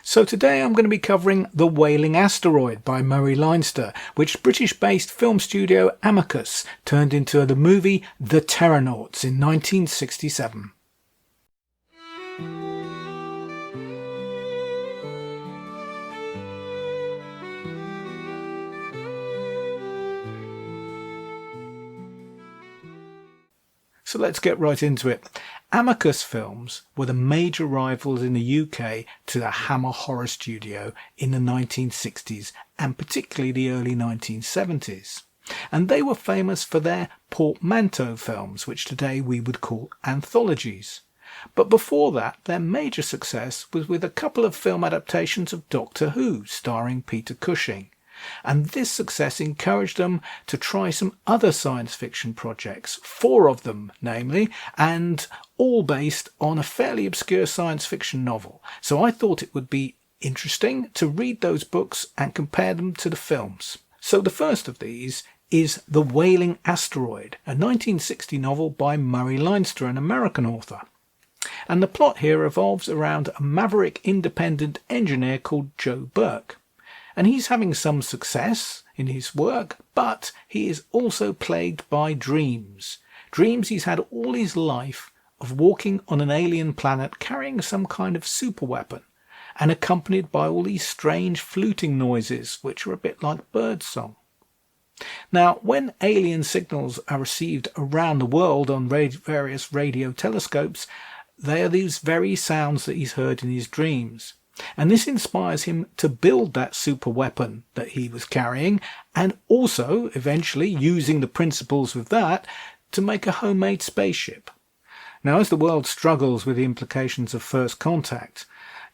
So today I'm going to be covering The Wailing Asteroid by Murray Leinster, which British-based film studio Amicus turned into the movie The Terrornauts in 1967. So let's get right into it. Amicus Films were the major rivals in the UK to the Hammer Horror Studio in the 1960s and particularly the early 1970s. And they were famous for their portmanteau films, which today we would call anthologies. But before that, their major success was with a couple of film adaptations of Doctor Who, starring Peter Cushing. And this success encouraged them to try some other science fiction projects, 4 of them namely, and all based on a fairly obscure science fiction novel. So I thought it would be interesting to read those books and compare them to the films. So the first of these is The Wailing Asteroid, a 1960 novel by Murray Leinster, an American author. And the plot here revolves around a maverick independent engineer called Joe Burke. And he's having some success in his work, but he is also plagued by dreams. Dreams he's had all his life of walking on an alien planet carrying some kind of superweapon and accompanied by all these strange fluting noises which are a bit like birdsong. Now, when alien signals are received around the world on various radio telescopes, they are these very sounds that he's heard in his dreams. And this inspires him to build that super weapon that he was carrying, and also, eventually, using the principles of that, to make a homemade spaceship. Now, as the world struggles with the implications of first contact,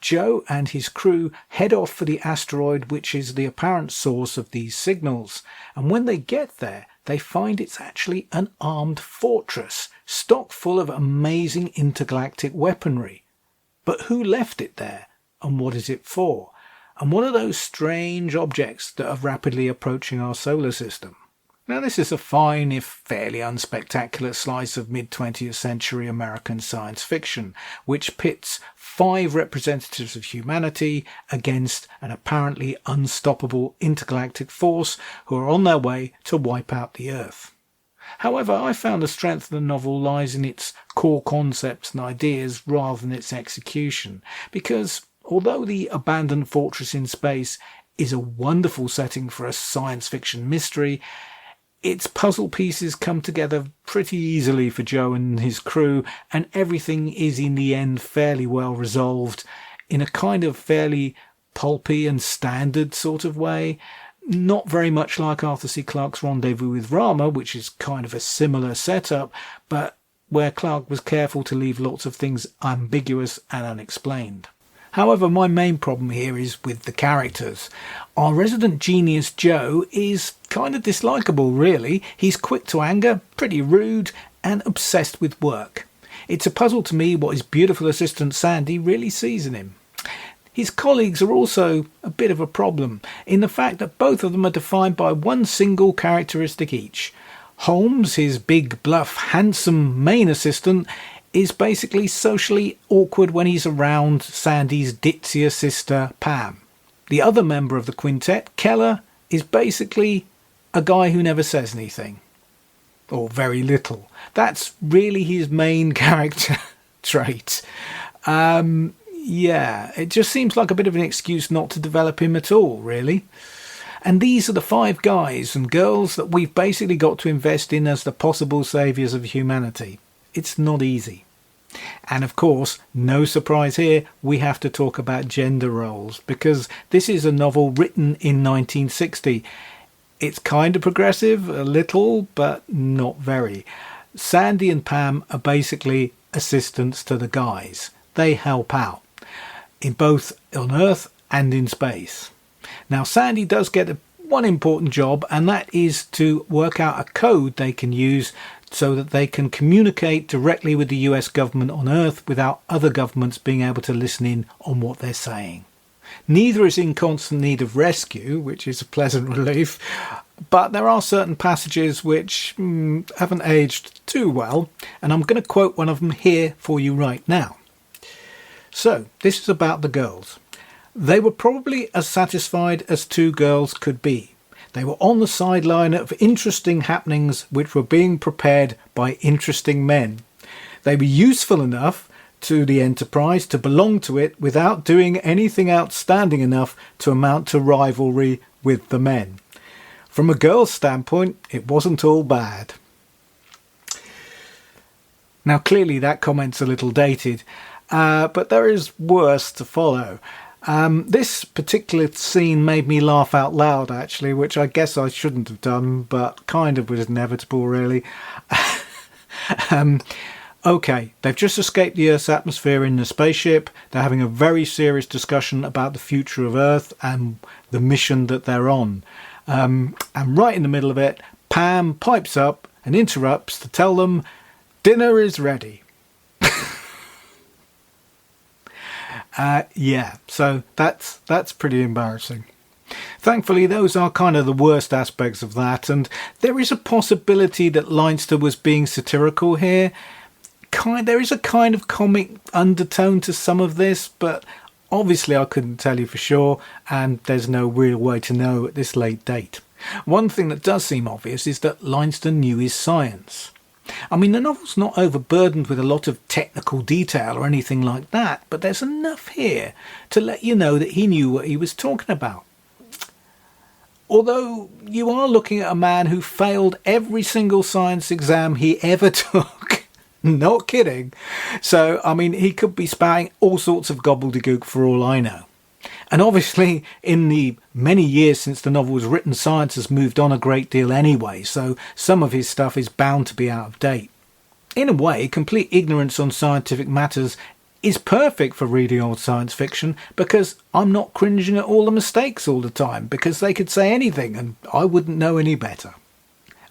Joe and his crew head off for the asteroid which is the apparent source of these signals. And when they get there, they find it's actually an armed fortress, stocked full of amazing intergalactic weaponry. But who left it there? And what is it for? And what are those strange objects that are rapidly approaching our solar system? Now, this is a fine, if fairly unspectacular, slice of mid-20th century American science fiction, which pits 5 representatives of humanity against an apparently unstoppable intergalactic force who are on their way to wipe out the Earth. However, I found the strength of the novel lies in its core concepts and ideas rather than its execution, because although the abandoned fortress in space is a wonderful setting for a science fiction mystery, its puzzle pieces come together pretty easily for Joe and his crew, and everything is in the end fairly well resolved in a kind of fairly pulpy and standard sort of way. Not very much like Arthur C. Clarke's Rendezvous with Rama, which is kind of a similar setup, but where Clarke was careful to leave lots of things ambiguous and unexplained. However, my main problem here is with the characters. Our resident genius Joe is kind of dislikable, really. He's quick to anger, pretty rude, and obsessed with work. It's a puzzle to me what his beautiful assistant Sandy really sees in him. His colleagues are also a bit of a problem, in the fact that both of them are defined by one single characteristic each. Holmes, his big, bluff, handsome main assistant, is basically socially awkward when he's around Sandy's ditzier sister Pam. The other member of the quintet, Keller, is basically a guy who never says anything. Or very little. That's really his main character trait. Yeah, it just seems like a bit of an excuse not to develop him at all, really. And these are the 5 guys and girls that we've basically got to invest in as the possible saviours of humanity. It's not easy. And of course, no surprise here, we have to talk about gender roles, because this is a novel written in 1960. It's kind of progressive, a little, but not very. Sandy and Pam are basically assistants to the guys. They help out, in both on Earth and in space. Now, Sandy does get one important job, and that is to work out a code they can use so that they can communicate directly with the US government on Earth without other governments being able to listen in on what they're saying. Neither is in constant need of rescue, which is a pleasant relief, but there are certain passages which haven't aged too well, and I'm going to quote one of them here for you right now. So, this is about the girls. They were probably as satisfied as two girls could be. They were on the sideline of interesting happenings which were being prepared by interesting men. They were useful enough to the Enterprise to belong to it without doing anything outstanding enough to amount to rivalry with the men. From a girl's standpoint, it wasn't all bad. Now clearly that comment's a little dated, but there is worse to follow. This particular scene made me laugh out loud, actually, which I guess I shouldn't have done, but kind of was inevitable, really. Okay, they've just escaped the Earth's atmosphere in the spaceship. They're having a very serious discussion about the future of Earth and the mission that they're on. And right in the middle of it, Pam pipes up and interrupts to tell them dinner is ready. Yeah, so that's pretty embarrassing. Thankfully, those are kind of the worst aspects of that, and there is a possibility that Leinster was being satirical here. There is a kind of comic undertone to some of this, but obviously I couldn't tell you for sure, and there's no real way to know at this late date. One thing that does seem obvious is that Leinster knew his science. I mean, the novel's not overburdened with a lot of technical detail or anything like that, but there's enough here to let you know that he knew what he was talking about. Although you are looking at a man who failed every single science exam he ever took. Not kidding. So, I mean, he could be spouting all sorts of gobbledygook for all I know. And obviously, in the many years since the novel was written, science has moved on a great deal anyway, so some of his stuff is bound to be out of date. In a way, complete ignorance on scientific matters is perfect for reading old science fiction, because I'm not cringing at all the mistakes all the time, because they could say anything and I wouldn't know any better.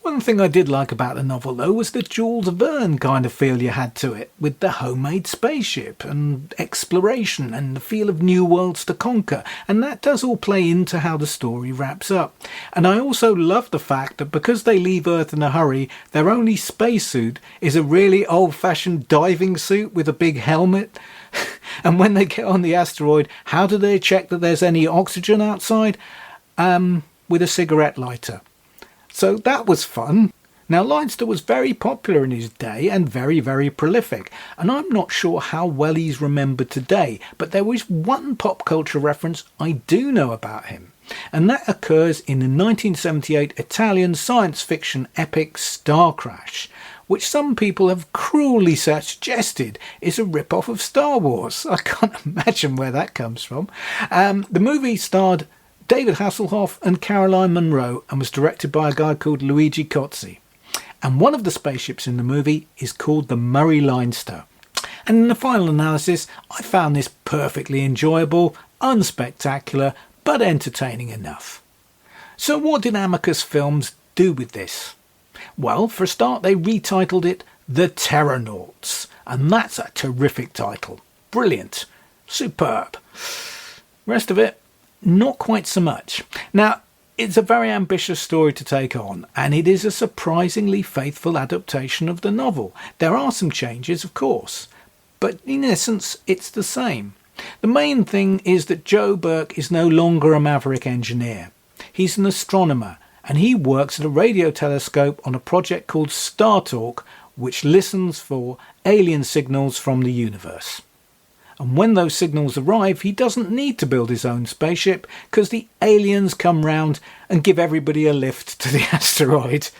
One thing I did like about the novel, though, was the Jules Verne kind of feel you had to it, with the homemade spaceship and exploration and the feel of new worlds to conquer, and that does all play into how the story wraps up. And I also love the fact that because they leave Earth in a hurry, their only spacesuit is a really old-fashioned diving suit with a big helmet. And when they get on the asteroid, how do they check that there's any oxygen outside? With a cigarette lighter. So that was fun. Now, Leinster was very popular in his day and very, very prolific, and I'm not sure how well he's remembered today, but there is one pop culture reference I do know about him, and that occurs in the 1978 Italian science fiction epic Star Crash, which some people have cruelly suggested is a rip-off of Star Wars. I can't imagine where that comes from. The movie starred David Hasselhoff and Caroline Munro and was directed by a guy called Luigi Cozzi. And one of the spaceships in the movie is called the Murray Leinster. And in the final analysis, I found this perfectly enjoyable, unspectacular, but entertaining enough. So what did Amicus Films do with this? Well, for a start, they retitled it The Terrornauts, and that's a terrific title. Brilliant. Superb. Rest of it, not quite so much. Now, it's a very ambitious story to take on, and it is a surprisingly faithful adaptation of the novel. There are some changes, of course, but in essence, it's the same. The main thing is that Joe Burke is no longer a maverick engineer. He's an astronomer, and he works at a radio telescope on a project called Star Talk, which listens for alien signals from the universe. And when those signals arrive, he doesn't need to build his own spaceship, because the aliens come round and give everybody a lift to the asteroid,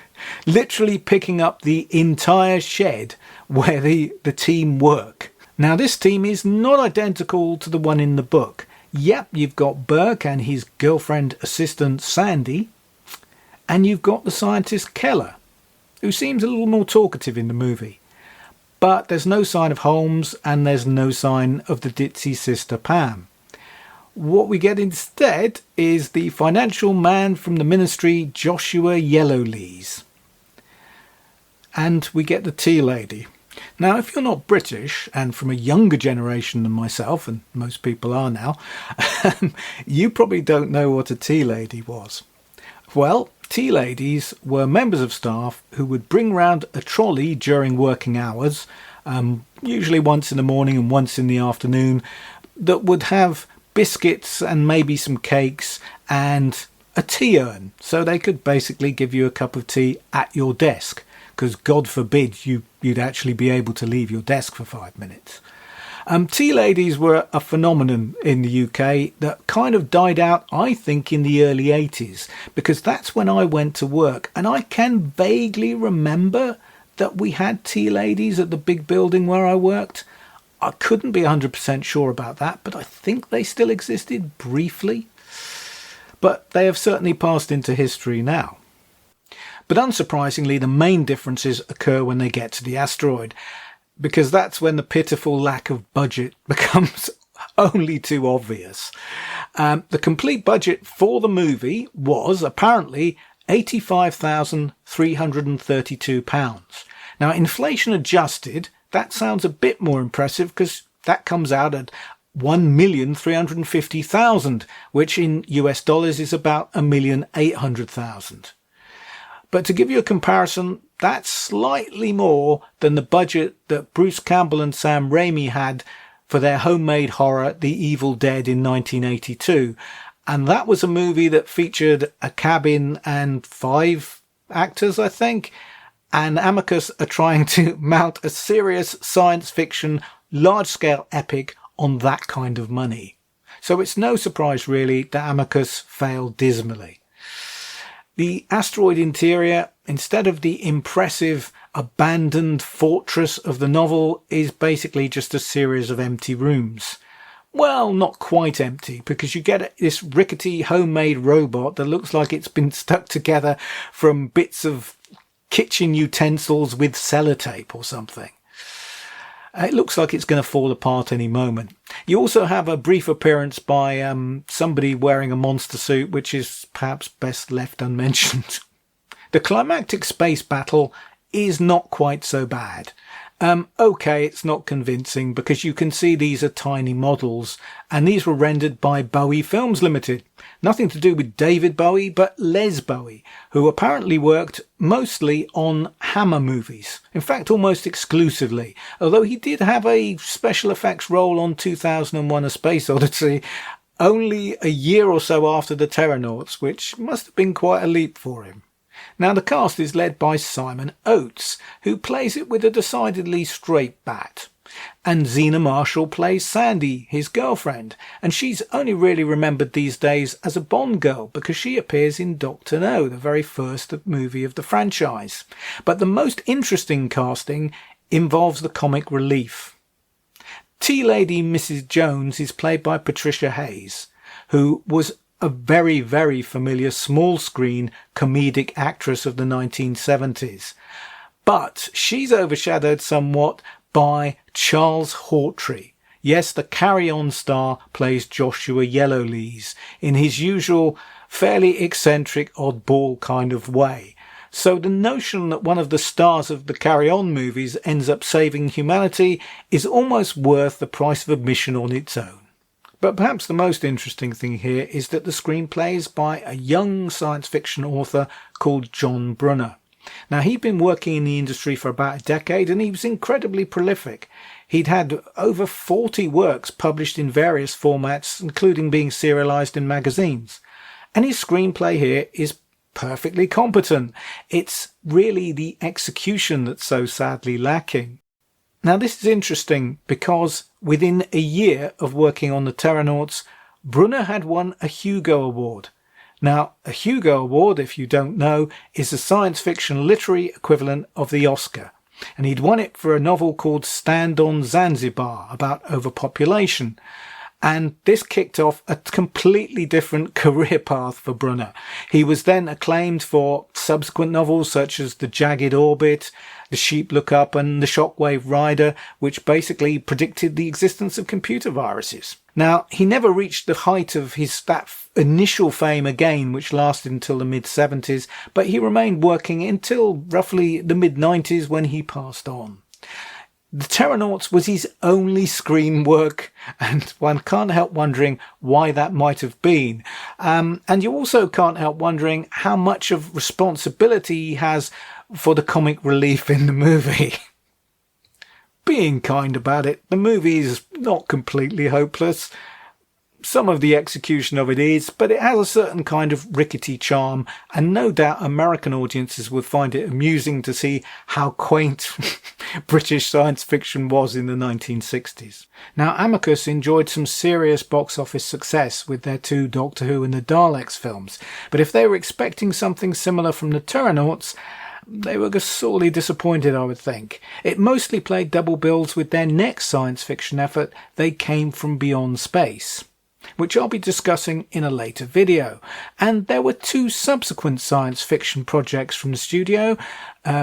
literally picking up the entire shed where the team work. Now, this team is not identical to the one in the book. Yep, you've got Burke and his girlfriend assistant Sandy, and you've got the scientist Keller, who seems a little more talkative in the movie. But there's no sign of Holmes, and there's no sign of the ditzy sister Pam. What we get instead is the financial man from the ministry, Joshua Yellowlees. And we get the tea lady. Now, if you're not British, and from a younger generation than myself, and most people are now, you probably don't know what a tea lady was. Well, tea ladies were members of staff who would bring round a trolley during working hours, usually once in the morning and once in the afternoon, that would have biscuits and maybe some cakes and a tea urn, so they could basically give you a cup of tea at your desk, because God forbid you'd actually be able to leave your desk for 5 minutes. Tea ladies were a phenomenon in the UK that kind of died out, I think, in the early 80s, because that's when I went to work, and I can vaguely remember that we had tea ladies at the big building where I worked. I couldn't be 100% sure about that, but I think they still existed briefly. But they have certainly passed into history now. But unsurprisingly, the main differences occur when they get to the asteroid, because that's when the pitiful lack of budget becomes only too obvious. The complete budget for the movie was apparently £85,332. Now, inflation adjusted, that sounds a bit more impressive, because that comes out at 1,350,000, which in US dollars is about 1,800,000. But to give you a comparison, that's slightly more than the budget that Bruce Campbell and Sam Raimi had for their homemade horror The Evil Dead in 1982. And that was a movie that featured a cabin and 5 actors, I think. And Amicus are trying to mount a serious science fiction, large-scale epic on that kind of money. So it's no surprise really that Amicus failed dismally. The asteroid interior, instead of the impressive abandoned fortress of the novel, is basically just a series of empty rooms. Well, not quite empty, because you get this rickety homemade robot that looks like it's been stuck together from bits of kitchen utensils with sellotape or something. It looks like it's going to fall apart any moment. You also have a brief appearance by somebody wearing a monster suit, which is perhaps best left unmentioned. The climactic space battle is not quite so bad. Okay, it's not convincing, because you can see these are tiny models, and these were rendered by Bowie Films Limited. Nothing to do with David Bowie, but Les Bowie, who apparently worked mostly on Hammer movies. In fact, almost exclusively, although he did have a special effects role on 2001: A Space Odyssey, only a year or so after the Terrornauts, which must have been quite a leap for him. Now, the cast is led by Simon Oates, who plays it with a decidedly straight bat. And Zena Marshall plays Sandy, his girlfriend, and she's only really remembered these days as a Bond girl because she appears in Dr. No, the very first movie of the franchise. But the most interesting casting involves the comic relief. Tea Lady Mrs. Jones is played by Patricia Hayes, who was a very, very familiar small-screen comedic actress of the 1970s. But she's overshadowed somewhat by Charles Hawtrey. Yes, the Carry On star plays Joshua Yellowlees in his usual fairly eccentric, oddball kind of way. So the notion that one of the stars of the Carry On movies ends up saving humanity is almost worth the price of admission on its own. But perhaps the most interesting thing here is that the screenplay is by a young science fiction author called John Brunner. Now, he'd been working in the industry for about a decade, and he was incredibly prolific. He'd had over 40 works published in various formats, including being serialized in magazines. And his screenplay here is perfectly competent. It's really the execution that's so sadly lacking. Now, this is interesting because within a year of working on the Terrornauts, Brunner had won a Hugo Award. Now, a Hugo Award, if you don't know, is the science fiction literary equivalent of the Oscar. And he'd won it for a novel called Stand on Zanzibar about overpopulation. And this kicked off a completely different career path for Brunner. He was then acclaimed for subsequent novels such as The Jagged Orbit, The Sheep Look Up and The Shockwave Rider, which basically predicted the existence of computer viruses. Now, he never reached the height of that initial fame again, which lasted until the mid-70s, but he remained working until roughly the mid-90s when he passed on. The Terrornauts was his only screen work, and one can't help wondering why that might have been. And you also can't help wondering how much of responsibility he has for the comic relief in the movie. Being kind about it, the movie is not completely hopeless. Some of the execution of it is, but it has a certain kind of rickety charm, and no doubt American audiences would find it amusing to see how quaint British science fiction was in the 1960s. Now, Amicus enjoyed some serious box office success with their two Doctor Who and the Daleks films, but if they were expecting something similar from the Terrornauts, they were sorely disappointed, I would think. It mostly played double bills with their next science fiction effort, They Came From Beyond Space, which I'll be discussing in a later video. And there were two subsequent science fiction projects from the studio,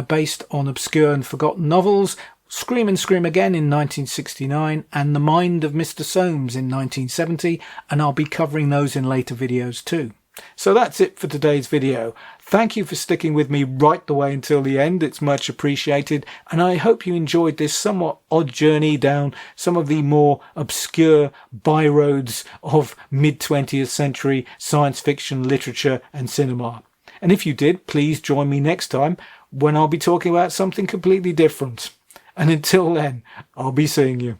based on obscure and forgotten novels, Scream and Scream Again in 1969 and The Mind of Mr. Soames in 1970, and I'll be covering those in later videos too. So that's it for today's video. Thank you for sticking with me right the way until the end. It's much appreciated, and I hope you enjoyed this somewhat odd journey down some of the more obscure byroads of mid-20th century science fiction literature and cinema. And if you did, please join me next time when I'll be talking about something completely different. And until then, I'll be seeing you.